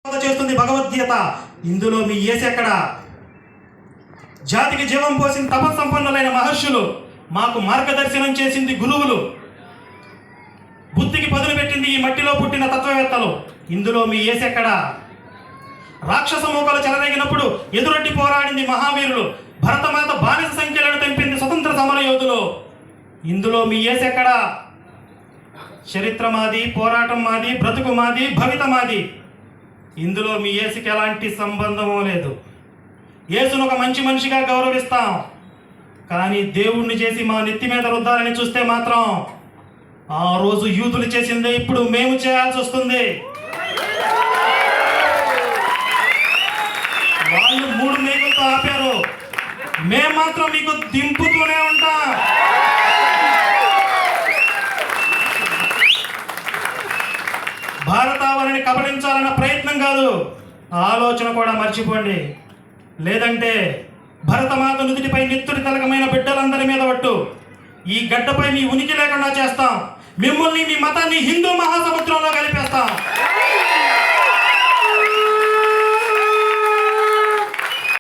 చేస్తుంది భగవద్గీత. ఇందులో మీ యేసు ఎక్కడ? జాతికి జీవం పోసిన తపస్సంపన్నులైన మహర్షులు, మాకు మార్గదర్శనం చేసింది గురువులు, బుద్ధికి పదును పెట్టింది ఈ మట్టిలో పుట్టిన తత్వవేత్తలు. ఇందులో మీ యేసు ఎక్కడ? రాక్షస మూకలు చెలరేగినప్పుడు ఎదురొడ్డి పోరాడింది మహావీరులు, భరతమాత బానిస సంఖ్యలను తెంపింది స్వతంత్ర సమర యోధులు. ఇందులో మీ యేసు ఎక్కడ? చరిత్ర మాది, పోరాటం మాది, బ్రతుకు మాది, భవిత మాది. ఇందులో మీ యేసుకి ఎలాంటి సంబంధమూ లేదు. యేసును ఒక మంచి మనిషిగా గౌరవిస్తాం, కానీ దేవుణ్ణి చేసి మా నెత్తి మీద రుద్దాలని చూస్తే మాత్రం ఆ రోజు యూదులు చేసిందే ఇప్పుడు మేము చేయాల్సి వస్తుంది. వాళ్ళు 3 మేకులతో ఆపారు, మేము మాత్రం మీకు దింపుతూనే ఉంటాం. భారతావనిని కబళించాలన్న ప్రయత్నం కాదు, ఆలోచన కూడా మర్చిపోండి. లేదంటే భరతమాత నుదుటిపై నిత్తుడి తలకమైన బిడ్డలందరి మీద పట్టు. ఈ గడ్డపై మీ ఉనికి లేకుండా చేస్తాం. మిమ్మల్ని, మీ మతాన్ని హిందూ మహాసముద్రంలో కలిపేస్తాం.